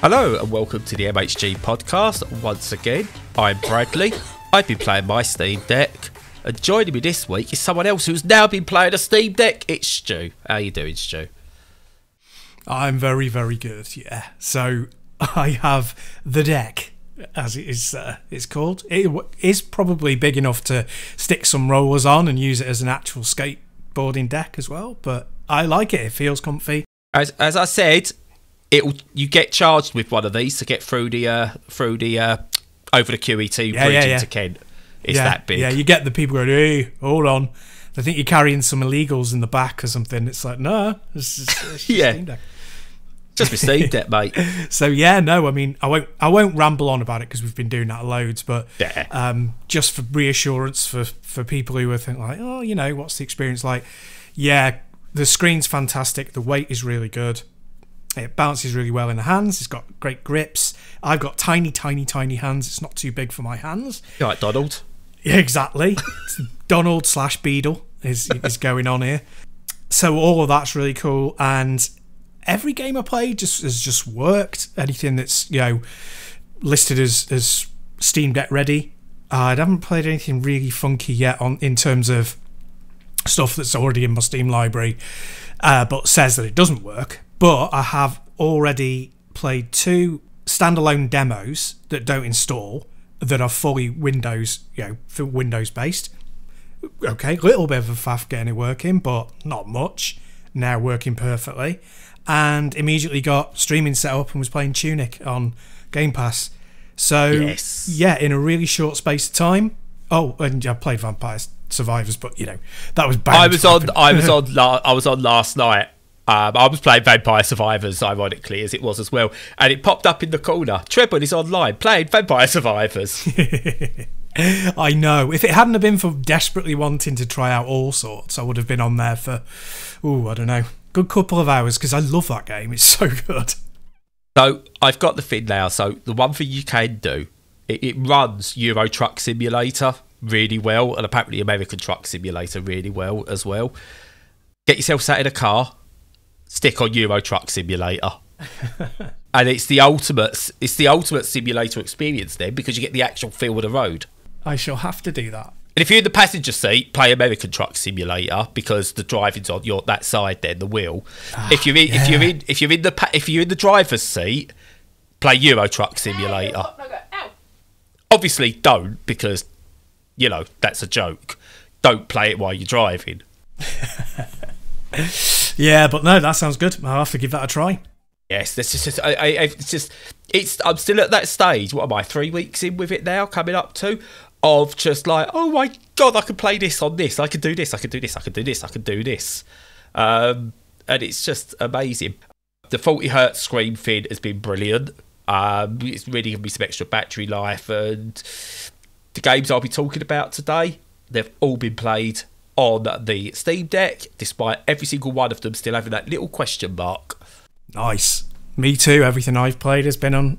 Hello and welcome to the MHG podcast. Once again, I'm Bradley. I've been playing my Steam Deck, and joining me this week is someone else who's now been playing a Steam Deck. It's Stu. How you doing, Stu? I'm very, very good, yeah. So I have the deck, as it is it's called. It is probably big enough to stick some rollers on and use it as an actual skateboarding deck as well, but I like it. It feels comfy. As I said, you get charged with one of these to get through the over the QET region to Kent. It's that big. Yeah, you get the people going, hey, hold on. They think you're carrying some illegals in the back or something. It's like, no, it's just Steam Deck. Just my Steam Deck, mate. So yeah, no, I mean, I won't ramble on about it because we've been doing that loads, but just for reassurance for people who are thinking like, oh, you know, what's the experience like? Yeah, the screen's fantastic. The weight is really good. It bounces really well in the hands. It's got great grips. I've got tiny, tiny, tiny hands. It's not too big for my hands. You're like Donald. Yeah, exactly. Donald / Beadle is going on here. So all of that's really cool. And every game I played has just worked. Anything that's, you know, listed as Steam Deck ready. I haven't played anything really funky yet in terms of stuff that's already in my Steam library, but says that it doesn't work. But I have already played 2 standalone demos that don't install, that are fully Windows, Windows based. Okay, a little bit of a faff getting it working, but not much. Now working perfectly, and immediately got streaming set up and was playing Tunic on Game Pass. So yes. Yeah, in a really short space of time. Oh, and I played Vampire Survivors, but you know that was bad. I was on last night. I was playing Vampire Survivors, ironically, as it was as well, and it popped up in the corner. Trebon is online playing Vampire Survivors. I know. If it hadn't have been for desperately wanting to try out all sorts, I would have been on there for, I don't know, good couple of hours, because I love that game. It's so good. So I've got the thing now. So the one thing you can do, it runs Euro Truck Simulator really well, and apparently American Truck Simulator really well as well. Get yourself sat in a car, stick on Euro Truck Simulator, and it's the ultimate simulator experience then, because you get the actual feel of the road. I shall have to do that. And if you're in the passenger seat, play American Truck Simulator, because the driving's on that side then, the wheel. If you're in the driver's seat, play Euro Truck Simulator. Obviously don't, because you know that's a joke. Don't play it while you're driving. Yeah, but no, that sounds good. I'll have to give that a try. Yes, I'm still at that stage. What am I, 3 weeks in with it now, coming up to, of just like, oh my god, I can play this on this. I can do this. I can do this. I can do this. I can do this. And it's just amazing. The 40 hertz screen thing has been brilliant. It's really given me some extra battery life, and the games I'll be talking about today, they've all been played on the Steam Deck, despite every single one of them still having that little question mark. Nice. Me too. Everything I've played has been on,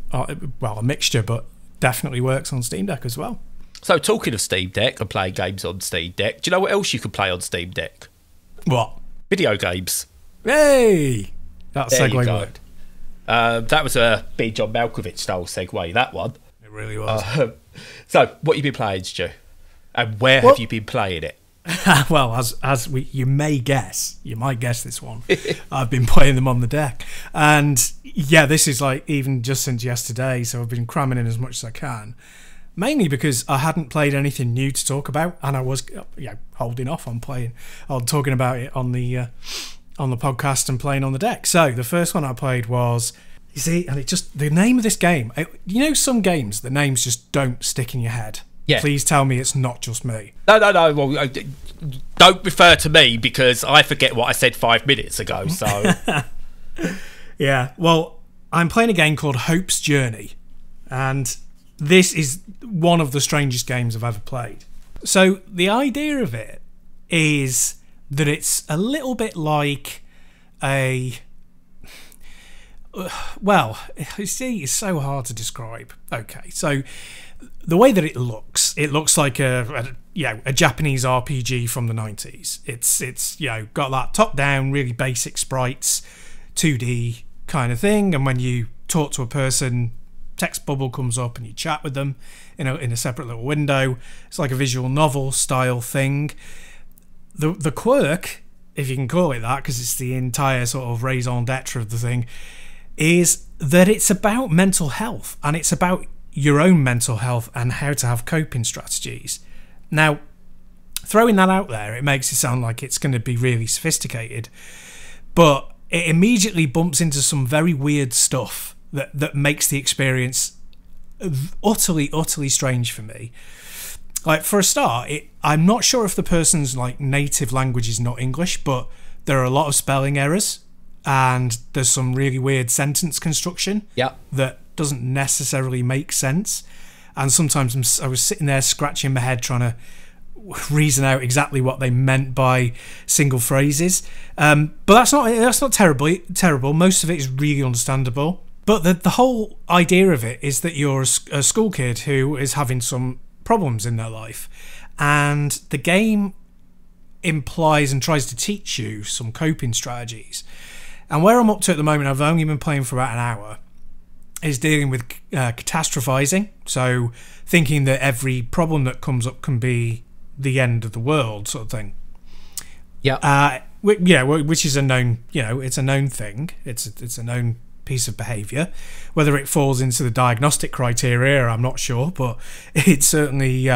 well, a mixture, but definitely works on Steam Deck as well. So talking of Steam Deck and playing games on Steam Deck, do you know what else you can play on Steam Deck? What? Video games. Hey! That segue worked. That was a big John Malkovich style segue, that one. It really was. So, what have you been playing, Stu? And where have you been playing it? Well, you might guess this one. I've been playing them on the deck, and yeah, this is like even just since yesterday, so I've been cramming in as much as I can, mainly because I hadn't played anything new to talk about, and I was holding off on talking about it on the podcast and playing on the deck. So the first one I played was, you see, and the name of this game, some games the names just don't stick in your head. Yeah. Please tell me it's not just me. No. Well, don't refer to me, because I forget what I said 5 minutes ago. So, yeah. Well, I'm playing a game called Hope's Journey, and this is one of the strangest games I've ever played. So the idea of it is that it's a little bit like it's so hard to describe. Okay, so the way that it looks like a Japanese RPG from the 90s. It's got that top down, really basic sprites, 2D kind of thing, and when you talk to a person, text bubble comes up and you chat with them in a separate little window. It's like a visual novel style thing. The quirk, if you can call it that, because it's the entire sort of raison d'etre of the thing, is that it's about mental health, and it's about your own mental health and how to have coping strategies. Now, throwing that out there, it makes it sound like it's going to be really sophisticated, but it immediately bumps into some very weird stuff that makes the experience utterly strange for me. Like, for a start, I'm not sure if the person's like native language is not English, but there are a lot of spelling errors, and there's some really weird sentence construction that doesn't necessarily make sense. And sometimes I was sitting there scratching my head trying to reason out exactly what they meant by single phrases. But that's not terrible. Most of it is really understandable. But the whole idea of it is that you're a school kid who is having some problems in their life, and the game implies and tries to teach you some coping strategies. And where I'm up to at the moment, I've only been playing for about an hour, is dealing with catastrophizing. So thinking that every problem that comes up can be the end of the world, sort of thing. Which is a known, it's a known thing. It's a known piece of behaviour. Whether it falls into the diagnostic criteria, I'm not sure, but it's certainly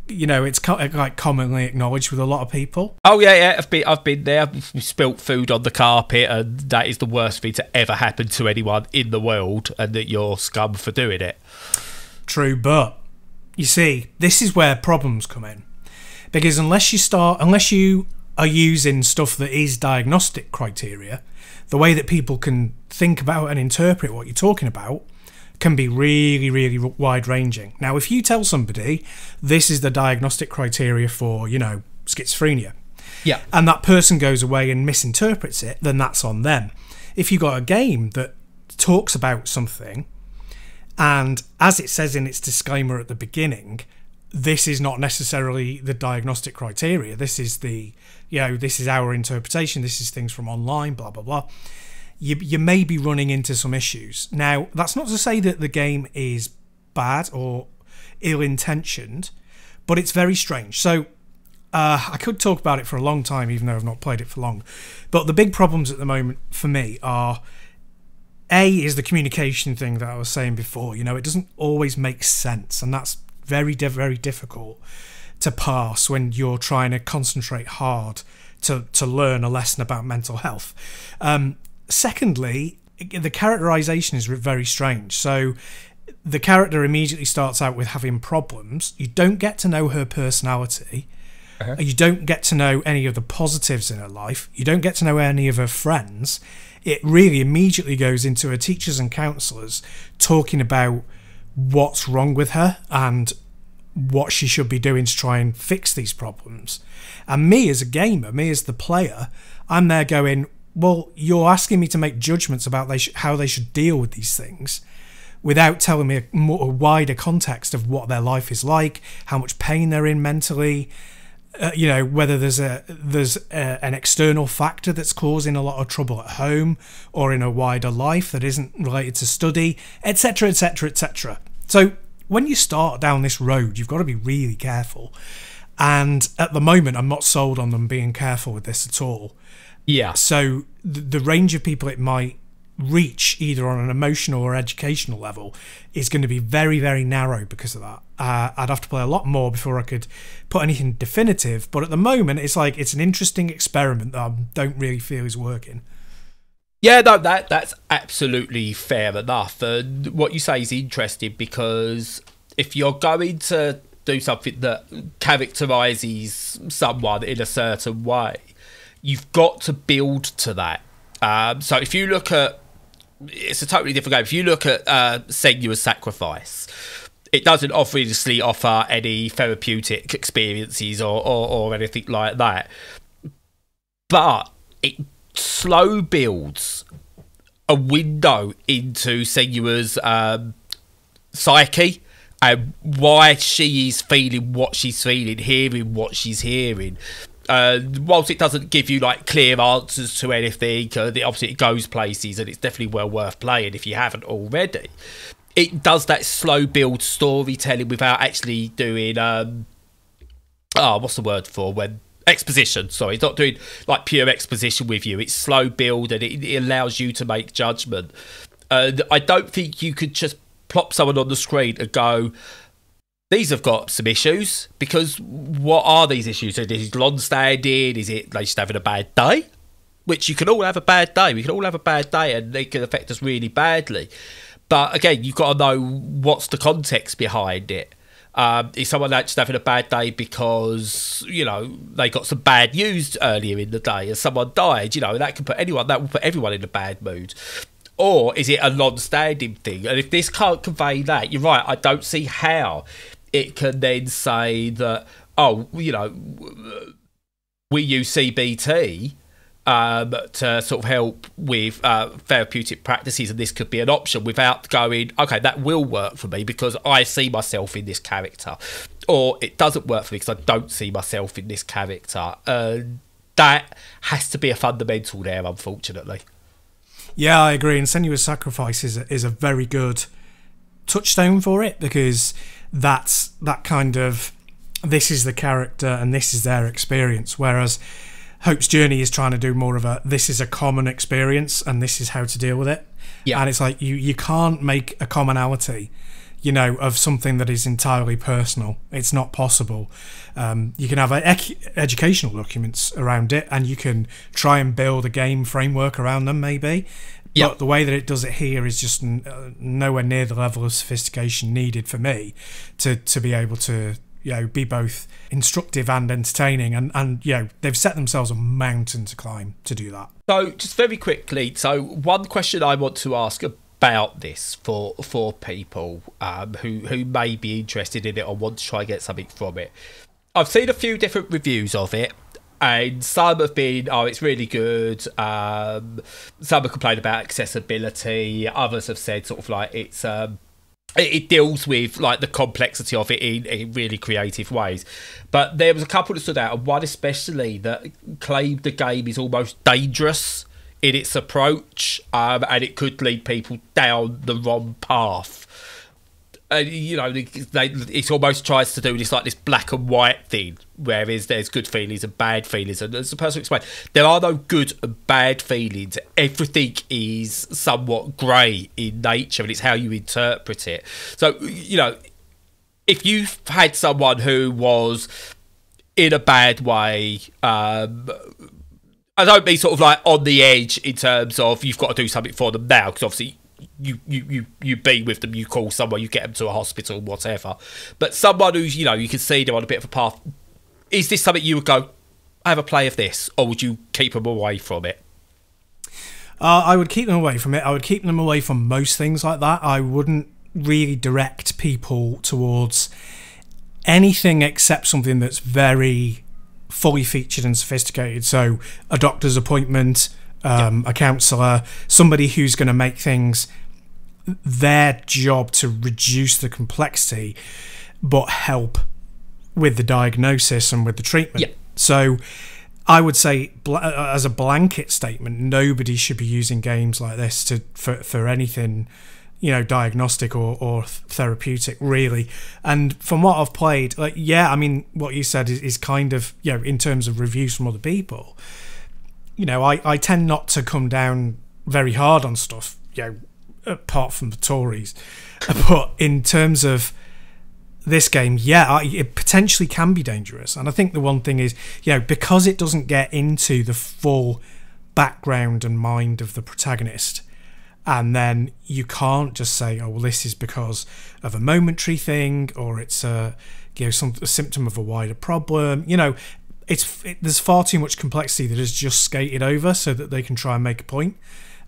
it's quite commonly acknowledged with a lot of people. Oh yeah, I've been there. I've spilt food on the carpet, and that is the worst thing to ever happen to anyone in the world, and that you're scum for doing it. True, but you see, this is where problems come in, because unless you are using stuff that is diagnostic criteria, the way that people can think about and interpret what you're talking about can be really wide-ranging. Now, if you tell somebody this is the diagnostic criteria for, schizophrenia, and that person goes away and misinterprets it, then that's on them. If you've got a game that talks about something, and as it says in its disclaimer at the beginning, this is not necessarily the diagnostic criteria, this is this is our interpretation, this is things from online, blah blah blah, you may be running into some issues. Now, that's not to say that the game is bad or ill-intentioned, but it's very strange. So I could talk about it for a long time, even though I've not played it for long, but the big problems at the moment for me are, is the communication thing that I was saying before. It doesn't always make sense, and that's very difficult to pass when you're trying to concentrate hard to learn a lesson about mental health. Secondly, the characterization is very strange. So the character immediately starts out with having problems. You don't get to know her personality. You don't get to know any of the positives in her life. You don't get to know any of her friends. It really immediately goes into her teachers and counsellors talking about what's wrong with her and what she should be doing to try and fix these problems. And me as a gamer, me as the player, I'm there going, well, you're asking me to make judgments about how they should deal with these things without telling me a wider context of what their life is like, how much pain they're in mentally, whether there's an external factor that's causing a lot of trouble at home or in a wider life that isn't related to study, etc, etc, etc. So when you start down this road, you've got to be really careful. And at the moment, I'm not sold on them being careful with this at all. Yeah. So the range of people it might reach, either on an emotional or educational level, is going to be very narrow because of that. I'd have to play a lot more before I could put anything definitive. But at the moment, it's an interesting experiment that I don't really feel is working. Yeah, no, that's absolutely fair enough. And what you say is interesting, because if you're going to do something that characterises someone in a certain way, you've got to build to that. So if you look at, it's a totally different game. If you look at Senua's Sacrifice, it doesn't obviously offer any therapeutic experiences or anything like that, but it slow builds a window into Senua's psyche and why she is feeling what she's feeling, hearing what she's hearing, Whilst it doesn't give you like clear answers to anything, obviously it goes places, and it's definitely well worth playing if you haven't already. It does that slow build storytelling without actually doing what's the word for when exposition? Sorry, it's not doing like pure exposition with you. It's slow build, and it allows you to make judgment. I don't think you could just plop someone on the screen and go, these have got some issues, because what are these issues? Is it long-standing? Is it they just having a bad day? Which you can all have a bad day. We can all have a bad day, and they can affect us really badly. But again, you've got to know what's the context behind it. Is someone just having a bad day because, you know, they got some bad news earlier in the day and someone died? You know, that will put everyone in a bad mood. Or is it a long-standing thing? And if this can't convey that, you're right, I don't see how it can then say that, oh, you know, we use CBT to sort of help with therapeutic practices, and this could be an option, without going, okay, that will work for me because I see myself in this character, or it doesn't work for me because I don't see myself in this character. That has to be a fundamental there, unfortunately. Yeah, I agree. And Senua's Sacrifice is a very good touchstone for it, because that's that kind of, this is the character and this is their experience, whereas Hope's Journey is trying to do more of a, this is a common experience and this is how to deal with it. Yeah. And it's like you can't make a commonality, you know, of something that is entirely personal. It's not possible. You can have educational documents around it, and you can try and build a game framework around them, maybe. Yep. But the way that it does it here is just nowhere near the level of sophistication needed for me to be able to, you know, be both instructive and entertaining, and you know, they've set themselves a mountain to climb to do that. So just very quickly, so one question I want to ask about this for people who may be interested in it or want to try and get something from it. I've seen a few different reviews of it, and some have been, oh, it's really good. Some have complained about accessibility. Others have said sort of like it's it deals with like the complexity of it in really creative ways. But there was a couple that stood out, and one especially that claimed the game is almost dangerous in its approach, and it could lead people down the wrong path. You know, it almost tries to do this like this black and white thing, whereas there's good feelings and bad feelings. And as the person explained, there are no good and bad feelings. Everything is somewhat grey in nature, and it's how you interpret it. So, you know, if you've had someone who was in a bad way, I don't mean sort of like on the edge in terms of you've got to do something for them now, because obviously you be with them, you call someone, you get them to a hospital, whatever. But someone who's, you know, you can see they're on a bit of a path, is this something you would go, have a play of this, or would you keep them away from it? I would keep them away from it. I would keep them away from most things like that. I wouldn't really direct people towards anything except something that's very fully featured and sophisticated. So a doctor's appointment, a counsellor, somebody who's going to make things their job to reduce the complexity but help with the diagnosis and with the treatment. So I would say, as a blanket statement, nobody should be using games like this for anything, you know, diagnostic or therapeutic, really. And from what I've played, like, yeah, I mean, what you said is kind of, you know, in terms of reviews from other people, you know, I tend not to come down very hard on stuff, you know, apart from the Tories. But in terms of this game, yeah, it potentially can be dangerous. And I think the one thing is, you know, because it doesn't get into the full background and mind of the protagonist, and then you can't just say, oh, well, this is because of a momentary thing, or it's a, you know, a symptom of a wider problem. You know, there's far too much complexity that is just skated over so that they can try and make a point.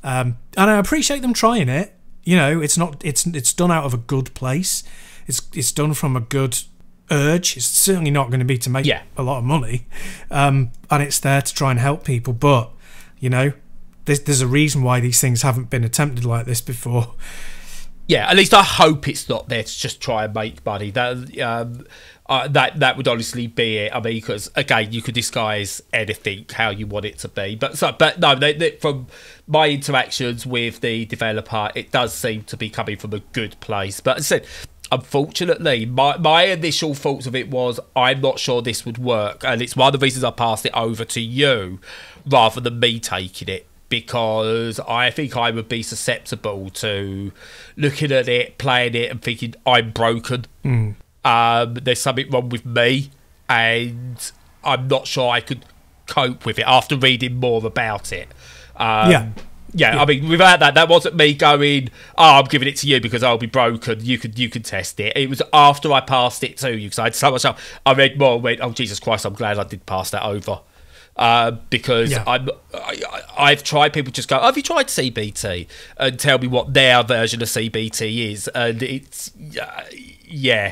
And I appreciate them trying it. You know, it's done out of a good place. It's done from a good urge. It's certainly not going to be to make a lot of money, and it's there to try and help people. But you know, there's a reason why these things haven't been attempted like this before. Yeah, at least I hope it's not there to just try and make money. That That would honestly be it. I mean, because again, you could disguise anything how you want it to be. But no, from my interactions with the developer, it does seem to be coming from a good place. But as I said, unfortunately, my initial thoughts of it was, I'm not sure this would work, and it's one of the reasons I passed it over to you rather than me taking it, because I think I would be susceptible to looking at it, playing it, and thinking I'm broken. There's something wrong with me, and I'm not sure I could cope with it after reading more about it. Yeah, I mean, without that wasn't me going, I'm giving it to you because I'll be broken. You can test it. It was after I passed it to you, because I had so much up. I read more and went, oh, Jesus Christ, I'm glad I did pass that over. Because I've tried, people just go, have you tried CBT? And tell me what their version of CBT is. And it's, you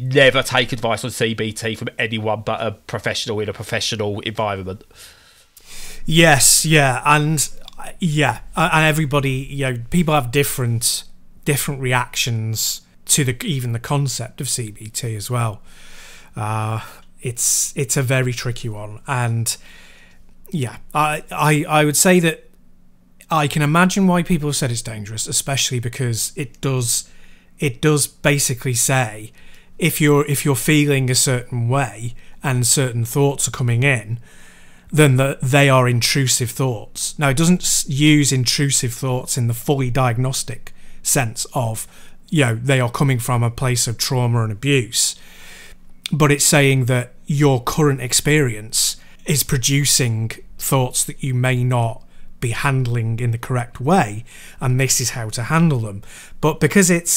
never take advice on CBT from anyone but a professional in a professional environment. Yes, and everybody, people have different reactions to even the concept of CBT as well. It's a very tricky one, and I would say that I can imagine why people have said it's dangerous, especially because it does basically say, if you're feeling a certain way and certain thoughts are coming in, then they are intrusive thoughts. Now, it doesn't use intrusive thoughts in the fully diagnostic sense of, they are coming from a place of trauma and abuse, but it's saying that your current experience is producing thoughts that you may not be handling in the correct way, and this is how to handle them. But because it's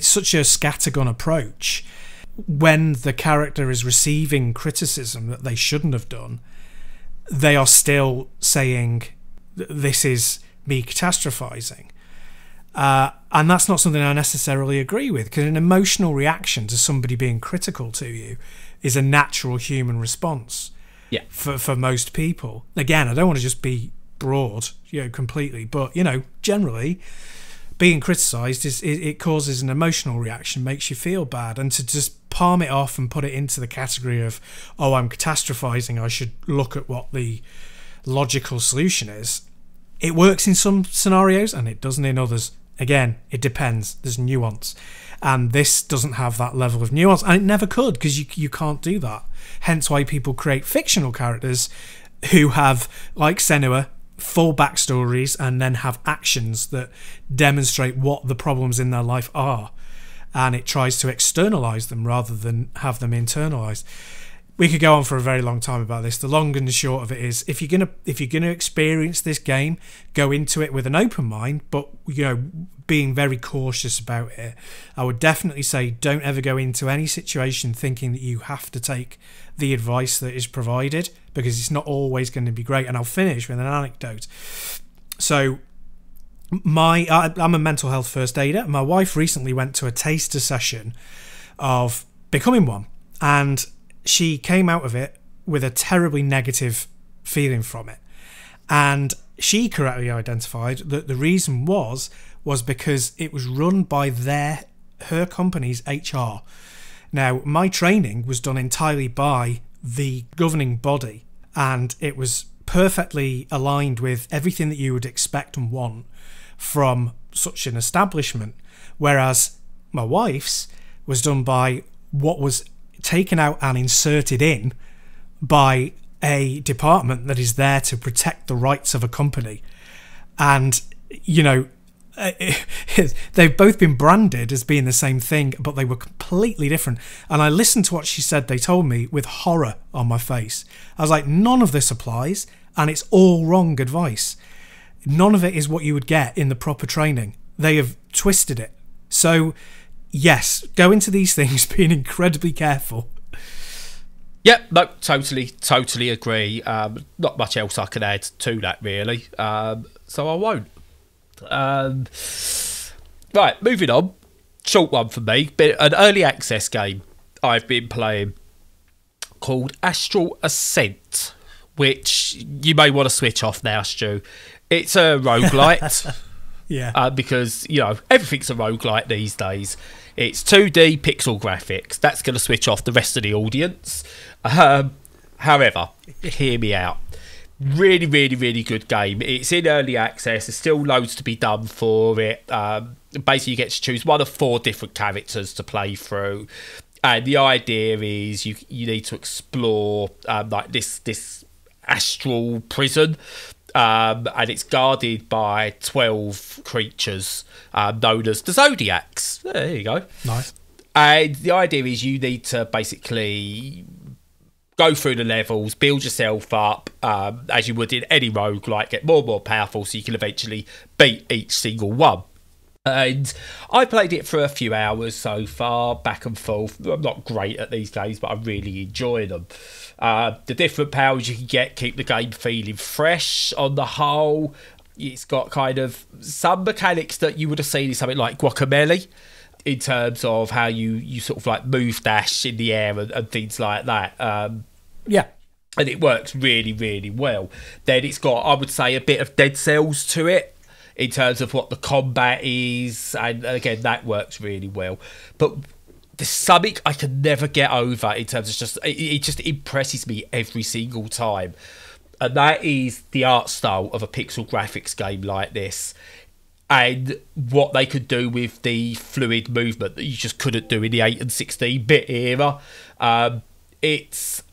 such a scattergun approach, when the character is receiving criticism that they shouldn't have done, they are still saying, this is me catastrophizing. And that's not something I necessarily agree with, because an emotional reaction to somebody being critical to you is a natural human response for most people. Again, I don't want to just be broad, completely, but, generally, being criticised, it causes an emotional reaction, makes you feel bad, and to just palm it off and put it into the category of, oh, I'm catastrophizing, I should look at what the logical solution is. It works in some scenarios and it doesn't in others. Again, it depends. There's nuance, and this doesn't have that level of nuance, and it never could, because you can't do that. Hence why people create fictional characters who have, like Senua, full backstories and then have actions that demonstrate what the problems in their life are, and it tries to externalize them rather than have them internalized. We could go on for a very long time about this. The long and the short of it is, if you're gonna experience this game, go into it with an open mind, but being very cautious about it. I would definitely say, don't ever go into any situation thinking that you have to take the advice that is provided, because it's not always going to be great. And I'll finish with an anecdote. So I'm a mental health first aider. My wife recently went to a taster session of becoming one, and she came out of it with a terribly negative feeling from it. And she correctly identified that the reason was because it was run by her company's HR. Now, my training was done entirely by the governing body, and it was perfectly aligned with everything that you would expect and want from such an establishment, whereas my wife's was done by what was taken out and inserted in by a department that is there to protect the rights of a company. And they've both been branded as being the same thing, but they were completely different. And I listened to what she said, they told me, with horror on my face. I was like, none of this applies, and it's all wrong advice. None of it is what you would get in the proper training. They have twisted it. So yes, go into these things being incredibly careful. Yep, no, totally agree. Not much else I can add to that, really. So I won't. Right, moving on. Short one for me. An early access game I've been playing called Astral Ascent, which you may want to switch off now, Stu. It's a roguelite. Yeah. Because, you know, everything's a roguelike these days. It's 2D pixel graphics. That's going to switch off the rest of the audience. However, hear me out. Really, really, really good game. It's in early access. There's still loads to be done for it. Basically, you get to choose one of 4 different characters to play through. And the idea is you need to explore like this astral prison. And it's guarded by 12 creatures known as the Zodiacs. There you go. Nice. And the idea is you need to basically go through the levels, build yourself up as you would in any roguelike, get more and more powerful so you can eventually beat each single one. And I played it for a few hours so far, back and forth. I'm not great at these games, but I really enjoy them. The different powers you can get keep the game feeling fresh on the whole. It's got kind of some mechanics that you would have seen in something like Guacamelee, in terms of how you sort of like move dash in the air and things like that. Yeah. And it works really, really well. Then it's got, I would say, a bit of Dead Cells to it in terms of what the combat is. And again, that works really well. But there's something I can never get over in terms of just, it just impresses me every single time. And that is the art style of a pixel graphics game like this. And what they could do with the fluid movement that you just couldn't do in the 8 and 16-bit era. It's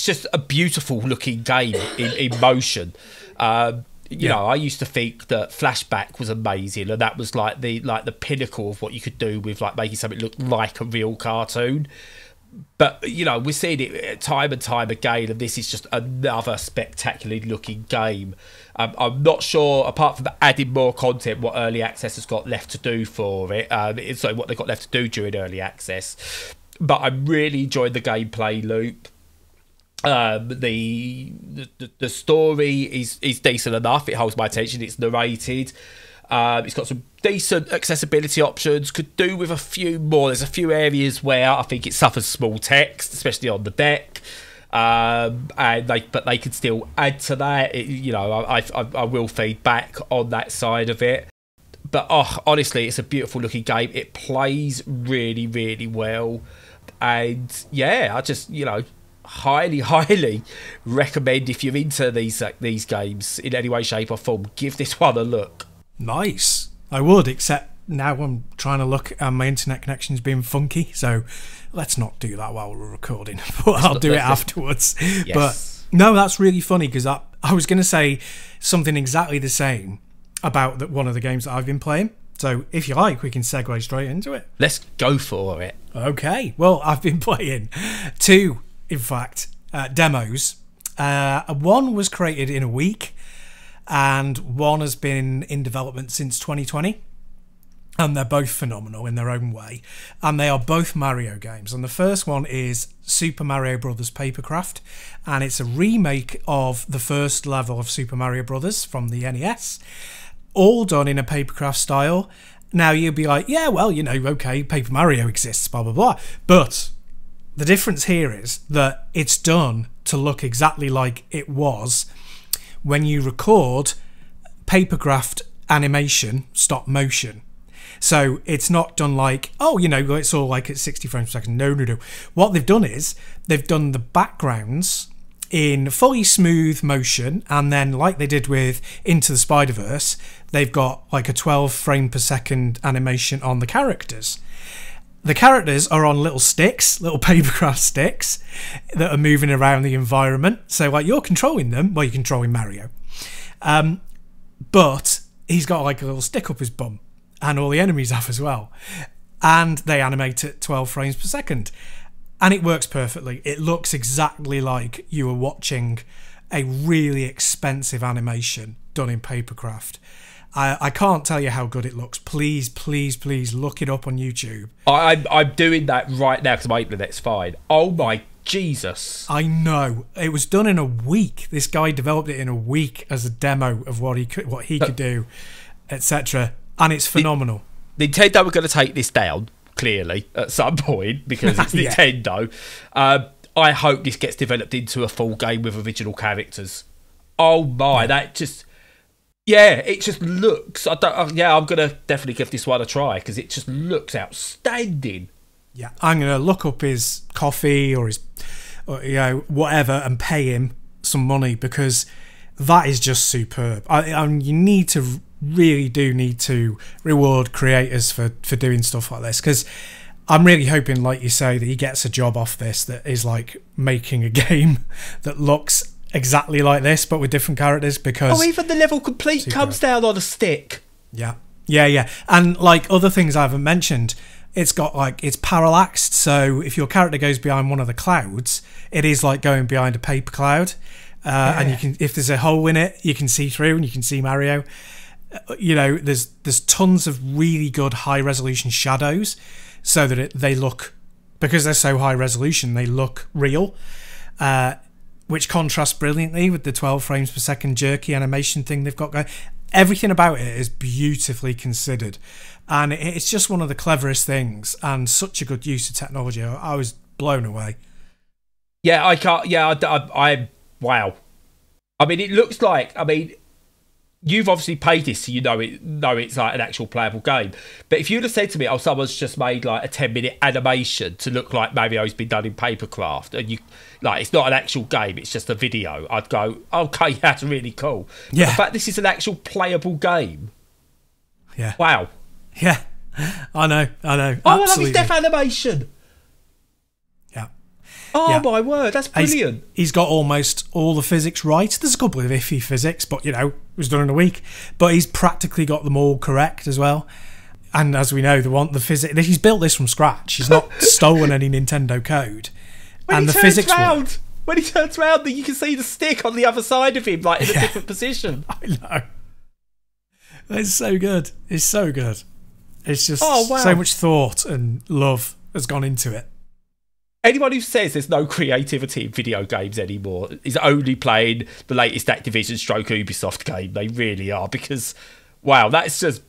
just a beautiful looking game in motion. You know, I used to think that Flashback was amazing, and that was like the pinnacle of what you could do with like making something look like a real cartoon. But, you know, we're seeing it time and time again, and this is just another spectacularly looking game. I'm not sure, apart from adding more content, what Early Access has got left to do for it. So what they've got left to do during Early Access. But I'm really enjoying the gameplay loop. The story is decent enough. It holds my attention. It's narrated. It's got some decent accessibility options. Could do with a few more. There's a few areas where I think it suffers small text, especially on the deck. But they can still add to that. You know, I will feed back on that side of it. But honestly, it's a beautiful looking game. It plays really, really well. And yeah, I just, you know, highly recommend, if you're into these games in any way, shape or form, give this one a look. Nice. I would, except now I'm trying to look and my internet connection's being funky, so let's not do that while we're recording. But I'll do it afterwards. Yes. But no, that's really funny, because I was going to say something exactly the same about one of the games that I've been playing. So if you like, we can segue straight into it. Let's go for it. Okay. Well, I've been playing 2, in fact, demos. One was created in a week, and one has been in development since 2020. And they're both phenomenal in their own way. And they are both Mario games. And the first one is Super Mario Brothers Papercraft. And it's a remake of the first level of Super Mario Brothers from the NES. All done in a Papercraft style. Now you'll be like, yeah, well, you know, okay, Paper Mario exists, blah, blah, blah. But the difference here is that it's done to look exactly like it was when you record Papercraft animation, stop motion. So it's not done like, oh, you know, it's all like at 60 frames per second. No. What they've done is they've done the backgrounds in fully smooth motion, and then like they did with Into the Spider-Verse, they've got like a 12 frame per second animation on the characters. The characters are on little sticks, little Papercraft sticks that are moving around the environment. So like you're controlling them, well, you're controlling Mario. But he's got like a little stick up his bum, and all the enemies have as well. And they animate at 12 frames per second. And it works perfectly. It looks exactly like you were watching a really expensive animation done in Papercraft. I can't tell you how good it looks. Please, please, please look it up on YouTube. I'm doing that right now because my internet's fine. Oh my Jesus. I know. It was done in a week. This guy developed it in a week as a demo of what he could do, etc. And it's phenomenal. Nintendo were going to take this down, clearly, at some point, because it's Yeah. Nintendo. I hope this gets developed into a full game with original characters. Oh my, that just... Yeah, it just looks. I'm gonna definitely give this one a try because it just looks outstanding. Yeah, I'm gonna look up his coffee or his, whatever, and pay him some money because that is just superb. You really do need to reward creators for doing stuff like this, because I'm really hoping, like you say, that he gets a job off this that is like making a game that looks exactly like this but with different characters, because even the level complete comes down on a stick. Yeah, and like other things I haven't mentioned, it's got like, it's parallaxed, so if your character goes behind one of the clouds, it is like going behind a paper cloud. And you can, if there's a hole in it, you can see through and you can see Mario. There's tons of really good high resolution shadows, so that they look, because they're so high resolution, they look real, which contrasts brilliantly with the 12 frames per second jerky animation thing they've got going. Everything about it is beautifully considered, and it's just one of the cleverest things, and such a good use of technology. I was blown away. Yeah, I can't. Yeah, I wow. I mean, it looks like. I mean, you've obviously played this, so you know it's like an actual playable game. But if you'd have said to me, "Oh, someone's just made like a 10-minute animation to look like Mario's been done in Papercraft," and it's not an actual game, it's just a video, I'd go, "Okay, that's really cool." Yeah. But the fact this is an actual playable game. Yeah. Wow. Yeah. I know. Oh, absolutely. I love his death animation. Oh, my word, that's brilliant. He's got almost all the physics right. There's a couple of iffy physics, but, it was done in a week. But he's practically got them all correct as well. And as we know, the physics, he's built this from scratch. He's not stolen any Nintendo code. When he turns round, you can see the stick on the other side of him, like in a different position. I know. It's so good. It's so good. It's just so much thought and love has gone into it. Anyone who says there's no creativity in video games anymore is only playing the latest Activision stroke Ubisoft game. They really are, because, wow, that's just...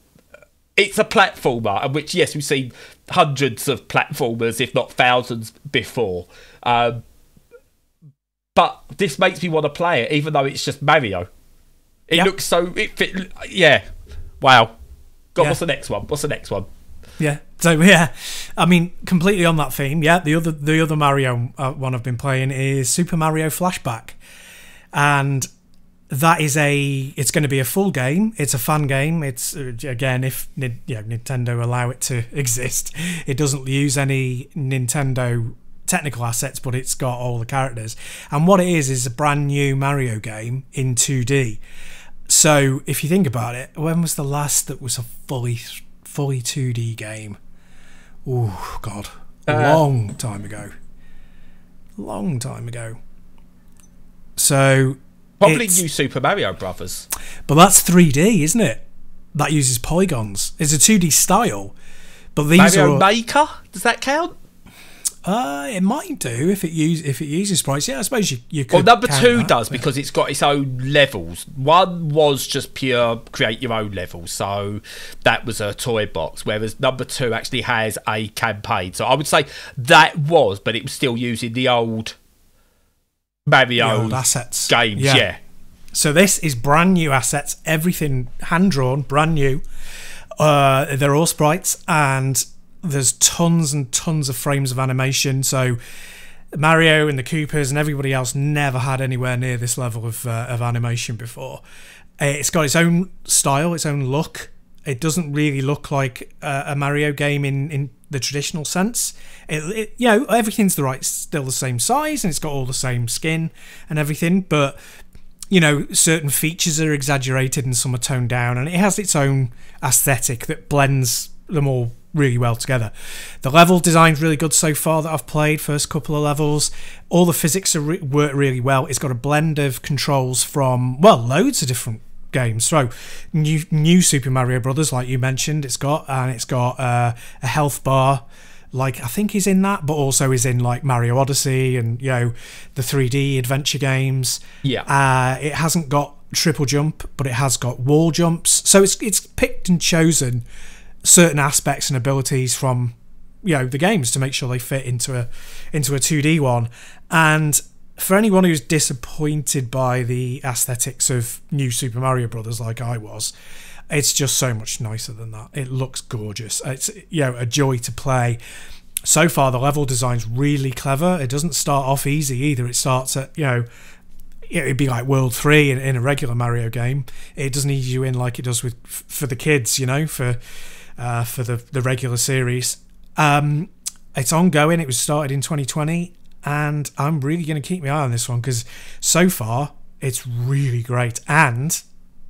It's a platformer, and which, yes, we've seen hundreds of platformers, if not thousands, before. But this makes me want to play it, even though it's just Mario. It looks so... Yeah. Wow. God, what's the next one? Yeah. So I mean, completely on that theme. Yeah, the other Mario one I've been playing is Super Mario Flashback, and that is it's going to be a full game. It's a fan game. It's again, if Nintendo allow it to exist, it doesn't use any Nintendo technical assets, but it's got all the characters. And what it is a brand new Mario game in 2D. So if you think about it, when was the last that was a fully 2D game? Oh God, long time ago. So probably New Super Mario Brothers, but that's 3D, isn't it? That uses polygons. It's a 2D style, but these Mario Maker, does that count? It might do if it uses sprites. Yeah, I suppose you could. Well, number 2 does, because it's got its own levels. 1 was just pure create your own levels, so that was a toy box. Whereas number 2 actually has a campaign. So I would say that was, but it was still using the old Mario assets games. Yeah. So this is brand new assets, everything hand drawn, brand new. They're all sprites, and there's tons and tons of frames of animation. So Mario and the Koopas and everybody else never had anywhere near this level of animation before. It's got its own style, its own look. It doesn't really look like a Mario game in the traditional sense. Everything's still the same size, and it's got all the same skin and everything. But certain features are exaggerated and some are toned down, and it has its own aesthetic that blends them all really well together. The level design's really good so far that I've played. First couple of levels, all the physics work really well. It's got a blend of controls from loads of different games. So new Super Mario Brothers, like you mentioned, it's got a health bar, like I think is in that, but also is in like Mario Odyssey and the 3D adventure games. Yeah. It hasn't got triple jump, but it has got wall jumps. So it's picked and chosen certain aspects and abilities from the games to make sure they fit into a 2D one. And for anyone who's disappointed by the aesthetics of New Super Mario Brothers, like I was, it's just so much nicer than that. It looks gorgeous. It's, you know, a joy to play. So far, the level design's really clever. It doesn't start off easy either. It starts at, you know, it'd be like World 3 in a regular Mario game. It doesn't ease you in like it does for the kids, you know, for the regular series. It's ongoing. It was started in 2020, and I'm really going to keep my eye on this one because so far it's really great, and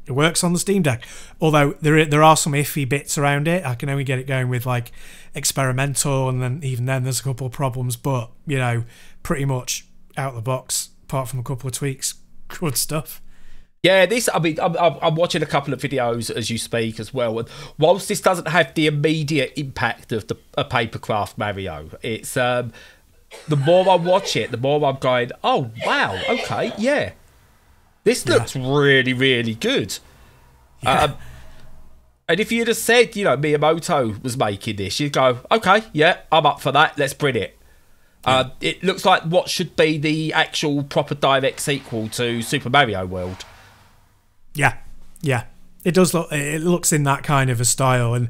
it works on the Steam Deck. Although there are some iffy bits around it. I can only get it going with like experimental, and then even then there's a couple of problems. But you know, pretty much out of the box, apart from a couple of tweaks, good stuff. Yeah, I mean, I'm watching a couple of videos as you speak as well. And whilst this doesn't have the immediate impact of a Papercraft Mario, it's the more I watch it, the more I'm going, oh wow, okay, yeah, this looks really, really good. Yeah. And if you'd have said, you know, Miyamoto was making this, you'd go, okay, yeah, I'm up for that. Let's bring it. Yeah. It looks like what should be the actual proper direct sequel to Super Mario World. Yeah, yeah, it does look. It looks in that kind of a style, and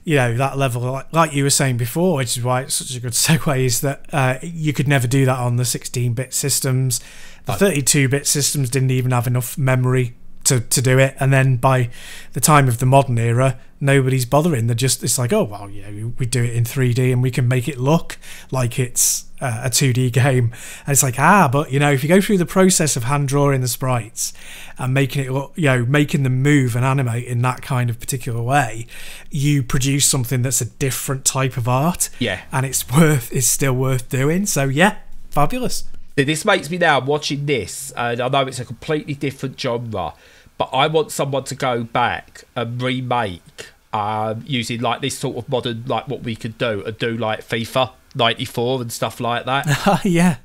you know that level, like you were saying before, which is why it's such a good segue. Is that you could never do that on the 16-bit systems. The 32-bit systems didn't even have enough memory to do it, and then by the time of the modern era, nobody's bothering. It's like, oh well, yeah, we do it in 3D and we can make it look like it's a 2D game. And it's like, but you know, if you go through the process of hand drawing the sprites and making it look, you know, making them move and animate in that kind of particular way, you produce something that's a different type of art. Yeah, and it's still worth doing. So yeah, fabulous. This makes me now watching this, and I know it's a completely different genre, but I want someone to go back and remake using like this sort of modern, like what we could do, and do like FIFA 94 and stuff like that. Yeah.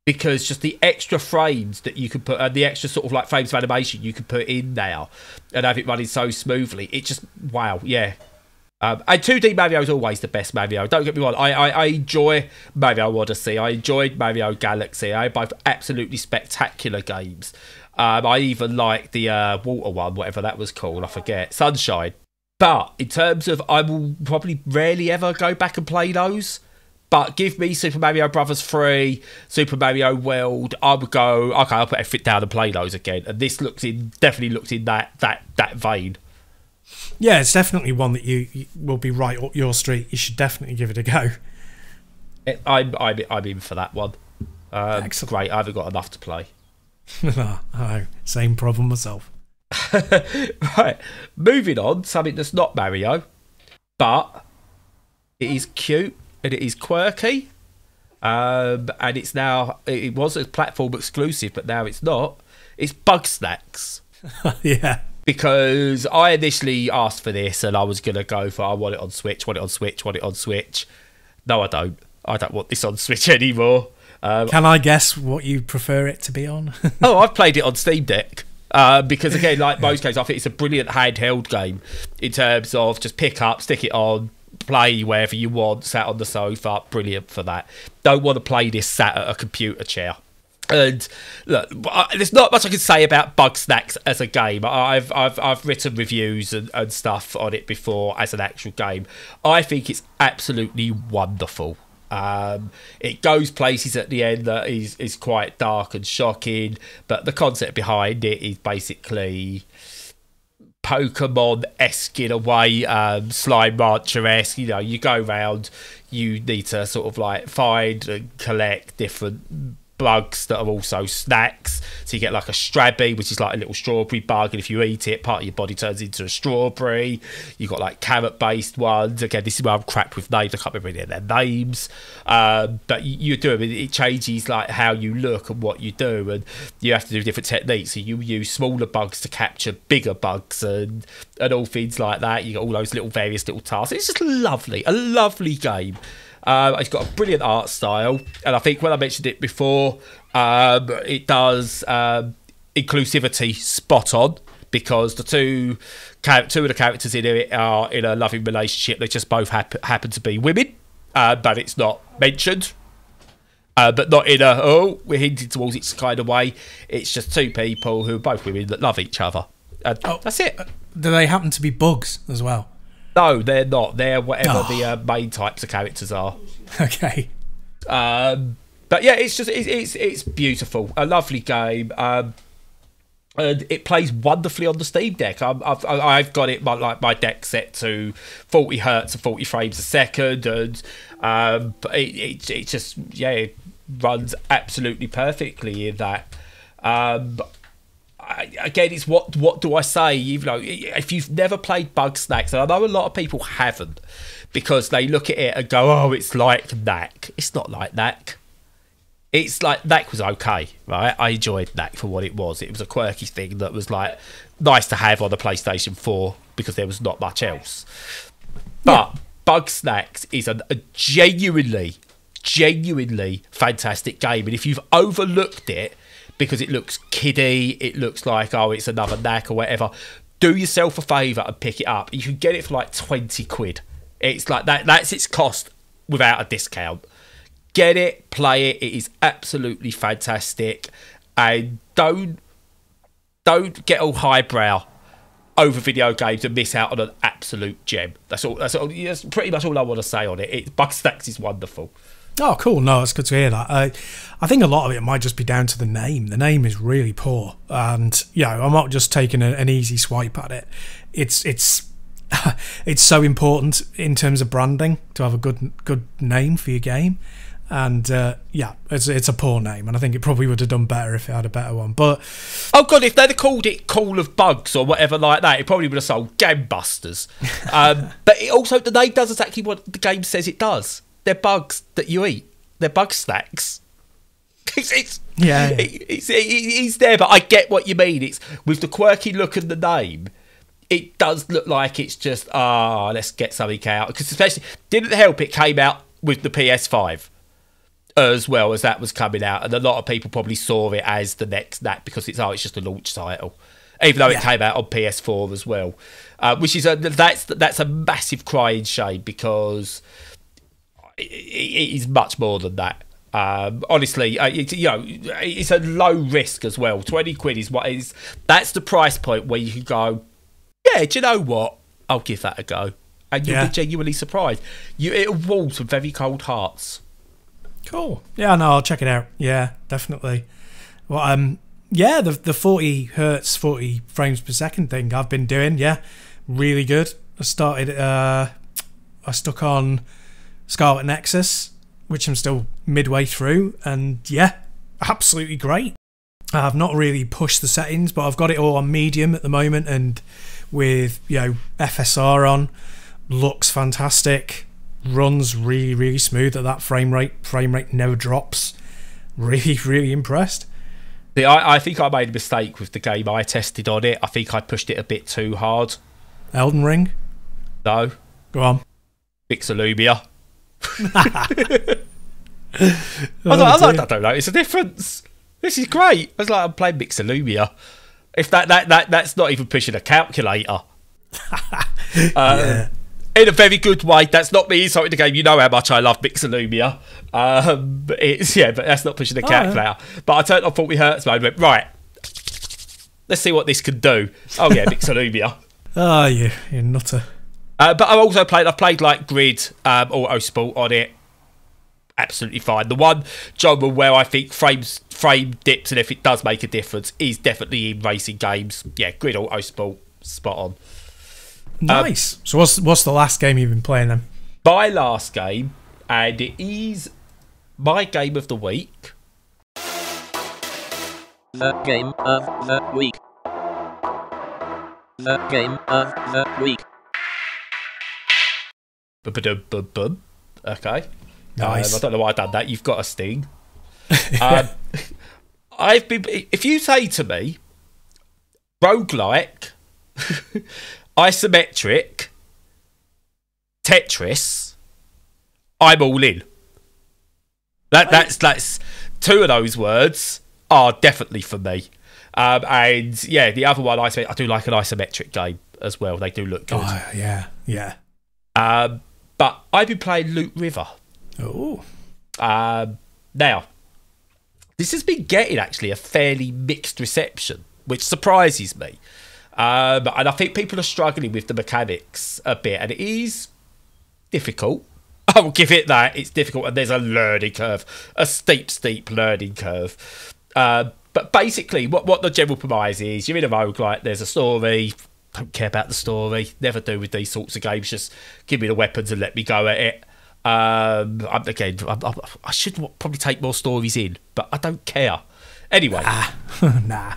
Because just the extra frames that you could put, and the extra sort of like frames of animation you could put in now, and have it running so smoothly, it just, wow, yeah. And 2D Mario is always the best Mario. Don't get me wrong. I enjoy Mario Odyssey. I enjoyed Mario Galaxy. They're both absolutely spectacular games. I even like the water one, whatever that was called. I forget. Sunshine. But in terms of, I will probably rarely ever go back and play those. But give me Super Mario Brothers 3, Super Mario World. I would go, okay, I'll put everything down and play those again. And this definitely looks in that vein. Yeah, it's definitely one that you will be right up your street. You should definitely give it a go. I'm in for that one. Excellent. Great, I haven't got enough to play. Oh, same problem myself. Right, moving on, something that's not Mario, but it is cute and it is quirky. And it was a platform exclusive, but now it's not. It's Bugsnax. Yeah. Because I initially asked for this and I was going to go for, I want it on Switch. No, I don't. I don't want this on Switch anymore. Can I guess what you prefer it to be on? Oh, I've played it on Steam Deck. Because, again, like most games, I think it's a brilliant handheld game in terms of just pick up, stick it on, play wherever you want, sat on the sofa. Brilliant for that. Don't want to play this sat at a computer chair. And look, there's not much I can say about Bugsnax as a game. I've written reviews and stuff on it before as an actual game. I think it's absolutely wonderful. It goes places at the end that is quite dark and shocking, but the concept behind it is basically Pokemon-esque in a way, Slime Rancher-esque. You know, you go around, you need to sort of like find and collect different bugs that are also snacks. So you get like a Strabby, which is like a little strawberry bug, and if you eat it, part of your body turns into a strawberry. You got like carrot based ones. Again, this is where I'm crap with names. I can't remember any of their names. But you do it changes like how you look and what you do, and you have to do different techniques. So you use smaller bugs to capture bigger bugs and all things like that. You got all those little various little tasks. It's just lovely, a lovely game. It's got a brilliant art style, and I think when I mentioned it before, it does inclusivity spot on, because the two of the characters in it are in a loving relationship. They just both happen to be women, but it's not mentioned. But not in a, oh, we're hinting towards it kind of way. It's just two people who are both women that love each other. That's it. Do they happen to be bugs as well? No, they're not. They're whatever the main types of characters are. Okay. But yeah, it's beautiful. A lovely game. And it plays wonderfully on the Steam Deck. I've got it my deck set to 40 hertz and 40 frames a second, and but it just it runs absolutely perfectly in that. Again, it's what do I say? If you've never played Bugsnax, and I know a lot of people haven't, because they look at it and go, "Oh, it's like Knack." It's not like Knack. It's like Knack was okay, right? I enjoyed Knack for what it was. It was a quirky thing that was like nice to have on the PlayStation 4 because there was not much else. But Bugsnax is a genuinely fantastic game, and if you've overlooked it because it looks kiddie, it looks like, oh, it's another Knack or whatever, do yourself a favour and pick it up. You can get it for like 20 quid. It's like that's its cost without a discount. Get it, play it. It is absolutely fantastic, and don't get all highbrow over video games and miss out on an absolute gem. That's pretty much all I want to say on it. Bugsnax is wonderful. Oh, cool. No, it's good to hear that. I think a lot of it might just be down to the name. The name is really poor, and I'm not just taking an easy swipe at it. It's it's so important in terms of branding to have a good name for your game. And it's a poor name, and I think it probably would have done better if it had a better one. But oh god, if they'd have called it Call of Bugs or whatever like that, it probably would have sold Gangbusters. But it also, the name does exactly what the game says it does. They're bugs that you eat. They're Bugsnax. It's there, but I get what you mean. It's with the quirky look of the name. It does look like it's just let's get something out, because especially didn't help it came out with the PS5. As well as that was coming out, and a lot of people probably saw it as the next Knack because it's just a launch title, even though it came out on PS4 as well, which is that's a massive crying shame, because it is much more than that. Honestly, it's a low risk as well. 20 quid is that's the price point where you can go, yeah, do you know what? I'll give that a go, and you'll be genuinely surprised. It'll warm some very cold hearts. Cool. Yeah, no, I'll check it out. Yeah, definitely. Well, the 40 hertz, 40 frames per second thing I've been doing, really good. I stuck on Scarlet Nexus, which I'm still midway through, and absolutely great. I've not really pushed the settings, but I've got it all on medium at the moment, and with FSR on, looks fantastic. Runs really, really smooth at that frame rate never drops. Really, really impressed. See, I think I made a mistake with the game I tested on it. I think I pushed it a bit too hard. Elden Ring? No. Go on. Mixolumia. I don't notice a difference. This is great. I was like, I'm playing Mixolumia. If that's not even pushing a calculator. In a very good way. That's not me insulting the game. You know how much I love Mixolumia. But that's not pushing the calculator. But I turned on 40 hertz mode and went, right, let's see what this can do. Oh yeah, Mixolumia. Oh, you nutter. But I've played like Grid, Auto Sport on it. Absolutely fine. The one genre where I think frame dips, and if it does make a difference, is definitely in racing games. Yeah, Grid, Auto Sport, spot on. Nice. So what's the last game you've been playing then? My last game, and it is my game of the week. The game of the week. The game of the week. Okay. Nice. I don't know why I've done that. You've got a sting. If you say to me, roguelike, isometric, Tetris, I'm all in. That's two of those words are definitely for me. And the other one, I do like an isometric game as well. They do look good. Oh, yeah. But I've been playing Twoot River. Oh. Now, this has been getting actually a fairly mixed reception, which surprises me. And I think people are struggling with the mechanics a bit, and it is difficult. I'll give it that. It's difficult, and there's a learning curve, a steep learning curve. But basically, what the general premise is, you're in a roguelike, there's a story. Don't care about the story. Never do with these sorts of games. Just give me the weapons and let me go at it. I should probably take more stories in, but I don't care. Anyway. Nah.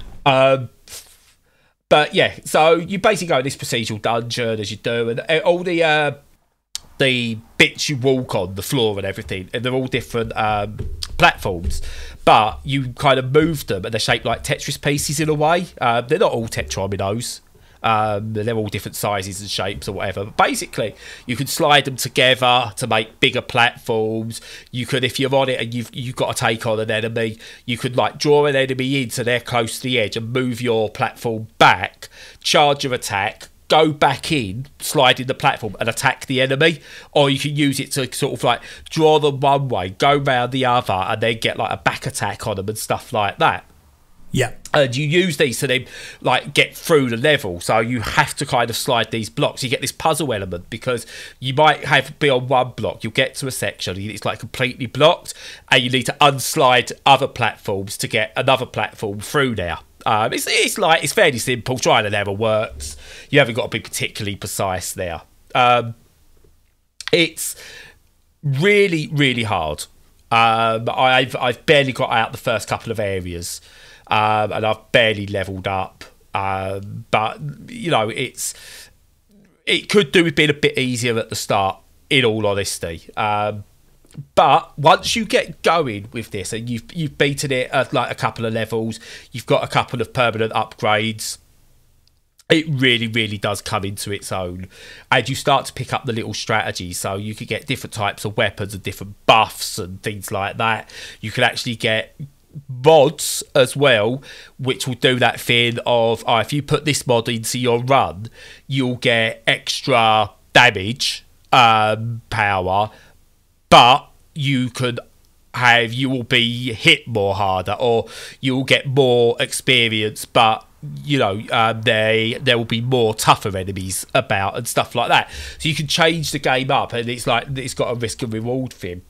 But yeah, so you basically go in this procedural dungeon as you do, and all the bits you walk on, the floor and everything, and they're all different platforms, but you kind of move them and they're shaped like Tetris pieces in a way. They're not all Tetrominoes. They're all different sizes and shapes or whatever. But basically, you can slide them together to make bigger platforms. You could, if you're on it and you've got to take on an enemy, you could like draw an enemy in so they're close to the edge and move your platform back, charge your attack, go back in, slide in the platform and attack the enemy. Or you can use it to sort of like draw them one way, go round the other, and then get like a back attack on them and stuff like that. Yeah. And you use these to then like get through the level, so you have to kind of slide these blocks. You get this puzzle element because you might be on one block, you'll get to a section, it's like completely blocked, and you need to unslide other platforms to get another platform through there. It's fairly simple. Trial and error works. You haven't got to be particularly precise there. It's really, really hard. I've barely got out the first couple of areas. And I've barely leveled up, but you know it could do with being a bit easier at the start, in all honesty. But once you get going with this and you've beaten it at like a couple of levels, you've got a couple of permanent upgrades, it really, really does come into its own, and you start to pick up the little strategies. So you can get different types of weapons and different buffs and things like that. You can actually get mods as well, which will do that thing of if you put this mod into your run, you'll get extra damage power, but you will be hit more harder, or you'll get more experience, but you know there will be more tougher enemies about and stuff like that. So you can change the game up, and it's like it's got a risk and reward thing.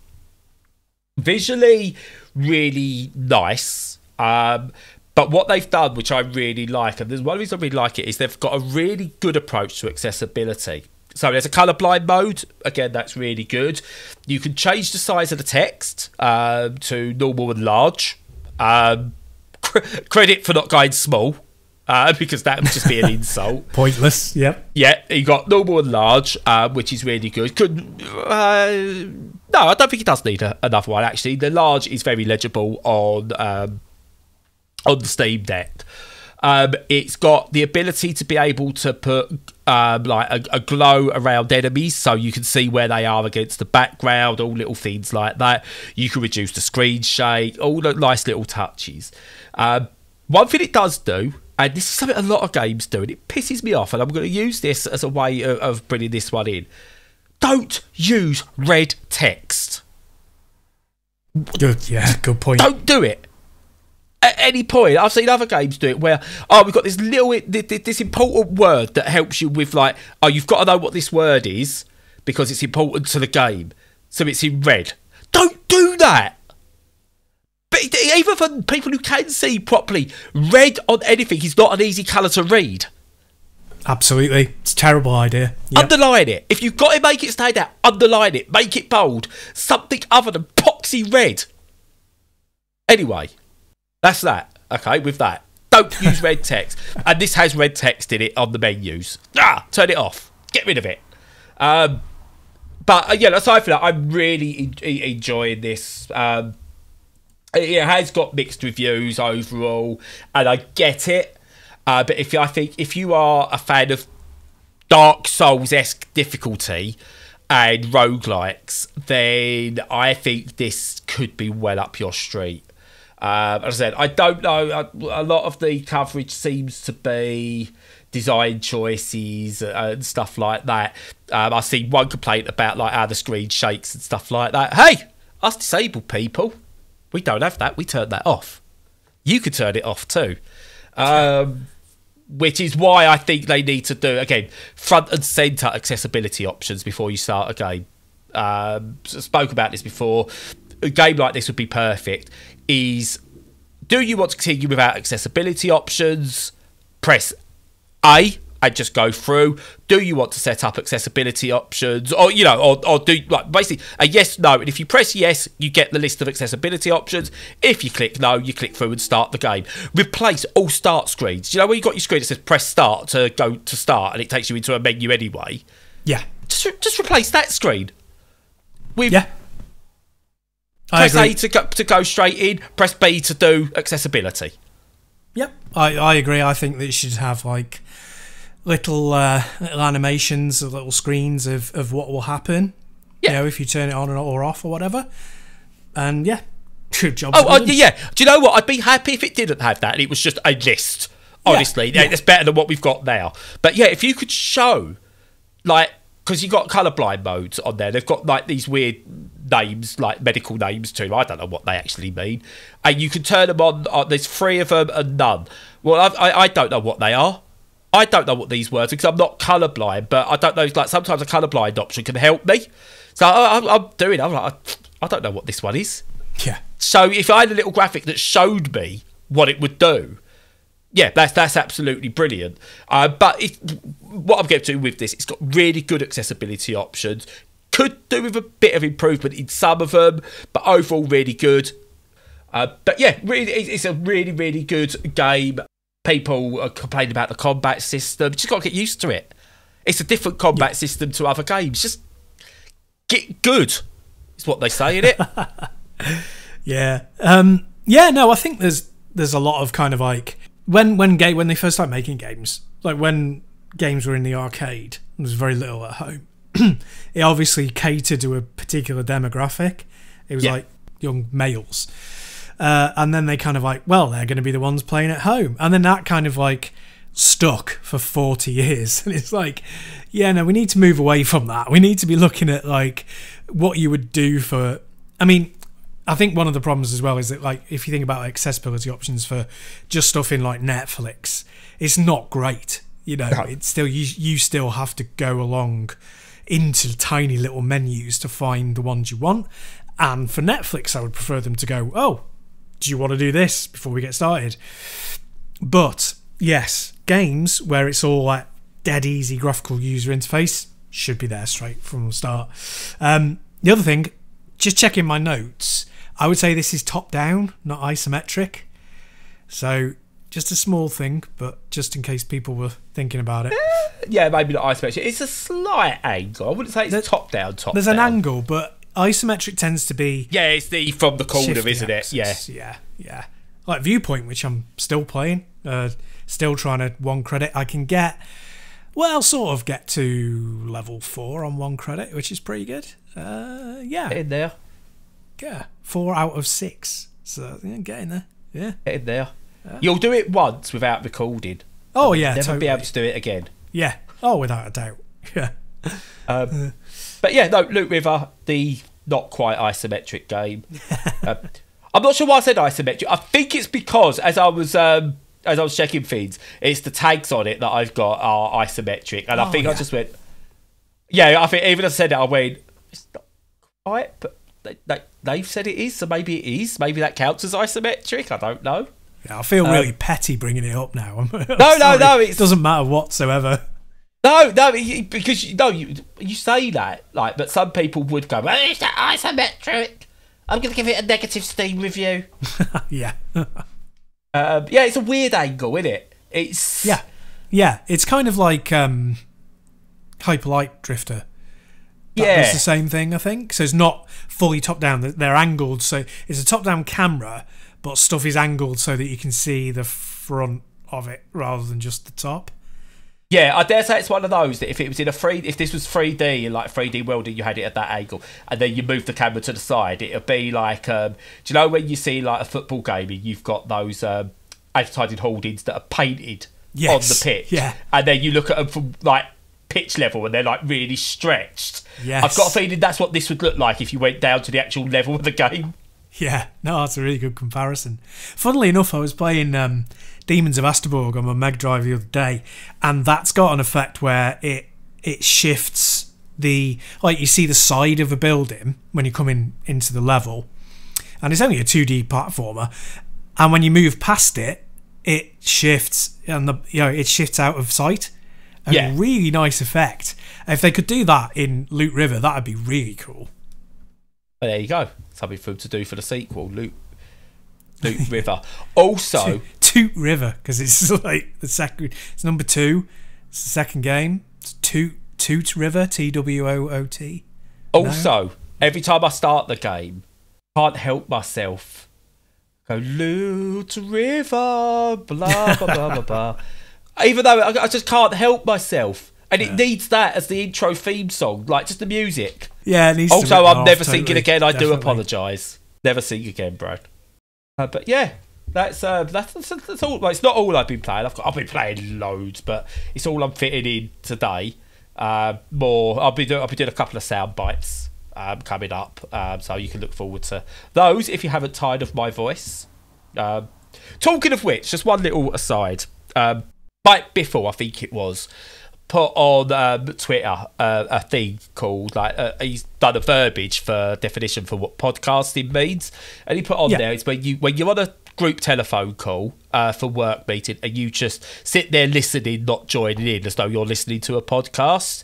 Visually really nice, but what they've done, which I really like, and there's one reason I really like it, is they've got a really good approach to accessibility. So there's a colourblind mode, again that's really good. You can change the size of the text to normal and large. Credit for not going small, because that would just be an insult. Pointless. Yep. Yeah, you got normal and large, which is really good. No, I don't think it does need another one, actually. The large is very legible on the Steam Deck. It's got the ability to be able to put like a glow around enemies, so you can see where they are against the background, all little things like that. You can reduce the screen shake, all the nice little touches. One thing it does do, and this is something a lot of games do, and it pisses me off, and I'm going to use this as a way of bringing this one in. Don't use red text. Good, yeah, good point. Don't do it. At any point, I've seen other games do it where, we've got this this important word that helps you with like, you've got to know what this word is because it's important to the game. So it's in red. Don't do that. But even for people who can see properly, red on anything is not an easy colour to read. Absolutely. It's a terrible idea. Yep. Underline it. If you've got to make it stand out, underline it. Make it bold. Something other than poxy red. Anyway, that's that. Okay, with that. Don't use red text. And this has red text in it on the menus. Turn it off. Get rid of it. But, yeah, aside from that, I'm really enjoying this. It has got mixed reviews overall, and I get it. But if you are a fan of Dark Souls-esque difficulty and roguelikes, then I think this could be well up your street. As I said, I don't know. A lot of the coverage seems to be design choices and stuff like that. I see one complaint about like how the screen shakes and stuff like that. Hey, us disabled people, We don't have that. We turned that off. You could turn it off too. Which is why I think they need to do, again, front and centre accessibility options before you start a game. Spoke about this before. A game like this would be perfect. Do you want to continue without accessibility options? Press A and just go through. Do you want to set up accessibility options? Or, or do, like, basically a yes, no. And if you press yes, you get the list of accessibility options. If you click no, you click through and start the game. Replace all start screens. You know where you got your screen that says press start to go to start and it takes you into a menu anyway? Yeah. Just replace that screen. With I press agree. A to go straight in, press B to do accessibility. Yep, I agree. I think that you should have like little animations, little screens of what will happen. Yeah. If you turn it on or off or whatever. And yeah, good job. Yeah. Do you know what? I'd be happy if it didn't have that and it was just a list. Honestly, it's better than what we've got now. But yeah, if you could show, like, because you've got colourblind modes on there, they've got like these weird names, like medical names too. I don't know what they actually mean. And you can turn them on. There's 3 of them and none. Well, I don't know what they are. I don't know what these words are because I'm not colourblind, but I don't know. Like sometimes a colourblind option can help me. So I'm like, I don't know what this one is. Yeah. So if I had a little graphic that showed me what it would do, yeah, that's absolutely brilliant. But what I'm getting to with this, it's got really good accessibility options. Could do with a bit of improvement in some of them, but overall really good. But yeah, really, it's a really, really good game. People are complaining about the combat system. You just got to get used to it. It's a different combat system to other games. Just get good, is what they say in it. Yeah. No, I think there's a lot of kind of like when they first started making games, like when games were in the arcade, there was very little at home. It obviously catered to a particular demographic. It was like young males. And then they kind of like, well, they're going to be the ones playing at home. And then that kind of like stuck for 40 years. And it's like, yeah, no, we need to move away from that. We need to be looking at like what you would do for, I mean, I think one of the problems as well is that like if you think about like, accessibility options for just stuff in like Netflix, it's not great. It's still you still have to go along into tiny little menus to find the ones you want. And for Netflix, I would prefer them to go, oh, do you want to do this before we get started? But yes, games where it's all like dead easy graphical user interface should be there straight from the start. The other thing, just checking my notes, I would say this is top down, not isometric. So just a small thing, but just in case people were thinking about it. Yeah, maybe not isometric. It's a slight angle. I wouldn't say it's top down. There's an angle, but isometric tends to be... Yeah, it's the from the corner, isn't it? Yeah. Like Viewpoint, which I'm still playing, still trying to 1 credit. I can get to level 4 on 1 credit, which is pretty good. Yeah. Get in there. Yeah, 4 out of 6. So, get in there. Yeah. Get in there. You'll do it once without recording. Oh, yeah, never totally. be able to do it again. Yeah. Oh, without a doubt. Yeah. But yeah, no, Twoot River, the not quite isometric game. I'm not sure why I said isometric. I think it's because as I was checking feeds, it's the tags on it that I've got are isometric, and I think I just went. Yeah, I think even as I said it, I went. It's not quite, but they've said it is, so maybe it is. Maybe that counts as isometric. I don't know. Yeah, I feel really petty bringing it up now. No, it doesn't matter whatsoever. No, because you say that, like, but some people would go, well, it's that isometric. I'm going to give it a negative Steam review. Yeah. It's a weird angle, isn't it? It's it's kind of like Hyper Light Drifter. It's the same thing, I think. So it's not fully top down. They're angled, so it's a top down camera, but stuff is angled so that you can see the front of it rather than just the top. Yeah, I dare say it's one of those that if it was in if this was 3D and like 3D World and you had it at that angle and then you move the camera to the side, it'd be like, do you know when you see like a football game and you've got those advertising hoardings that are painted on the pitch, and then you look at them from like pitch level and they're like really stretched. Yes. I've got a feeling that's what this would look like if you went down to the actual level of the game. Yeah, no, that's a really good comparison. Funnily enough, I was playing Demons of Asterborg on my Mega Drive the other day, and that's got an effect where it shifts like you see the side of a building when you're coming into the level, and it's only a 2D platformer, and when you move past it, it shifts and it shifts out of sight. A really nice effect. If they could do that in Twoot River, that'd be really cool. Well, there you go. Something for them to do for the sequel, Twoot River. Also, Twoot River, because it's like the second. It's number 2. It's the second game. It's Twoot River, TWOOT. Also, every time I start the game, I can't help myself. Go Twoot River, blah blah blah blah blah. Even though I just can't help myself. And it needs that as the intro theme song, like just the music. Yeah, it needs also, to I'm never singing again. I do definitely. apologise. Never sing again, Brad. But yeah, that's all. Well, it's not all I've been playing. I've been playing loads, but it's all I'm fitting in today. More. I'll be doing a couple of sound bites coming up, so you can look forward to those if you haven't tired of my voice. Talking of which, just one little aside. Mike Biffle, I think it was, put on Twitter a thing called he's done a verbiage for definition for what podcasting means, and he put on there it's when you're on a group telephone call for work meeting and you just sit there listening, not joining in, as though you're listening to a podcast.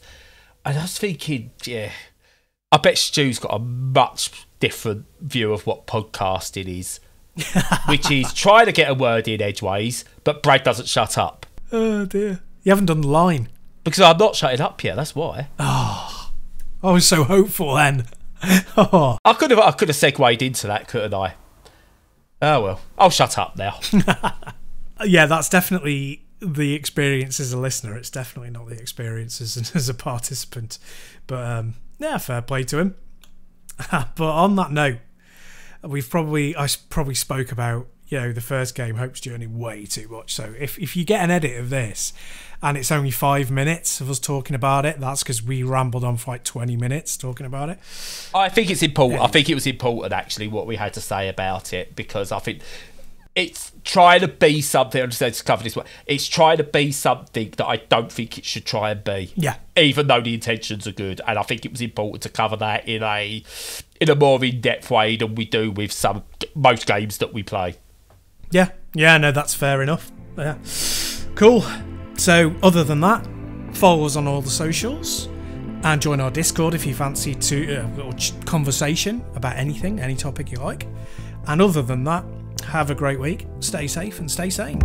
And I was thinking, I bet Stu's got a much different view of what podcasting is, which is trying to get a word in edgeways, but Brad doesn't shut up. Oh dear, you haven't done the line. Because I'm not shutting up yet, that's why. Oh, I was so hopeful then. Oh. I could have segued into that, couldn't I? Oh well, I'll shut up now. Yeah, that's definitely the experience as a listener. It's definitely not the experience as a participant. But fair play to him. But on that note, I probably spoke about the first game, Hope's Journey, way too much. So if you get an edit of this and it's only 5 minutes of us talking about it, that's because we rambled on for like 20 minutes talking about it. I think it's important. I think it was important, actually, what we had to say about it, because I think it's trying to be something. I'm just going to cover this one. It's trying to be something that I don't think it should try and be. Yeah. Even though the intentions are good, and I think it was important to cover that in a more in-depth way than we do with most games that we play. Yeah, no, that's fair enough. Yeah, cool. So, other than that, follow us on all the socials and join our Discord if you fancy a little conversation about anything, any topic you like. And other than that, have a great week, stay safe and stay sane.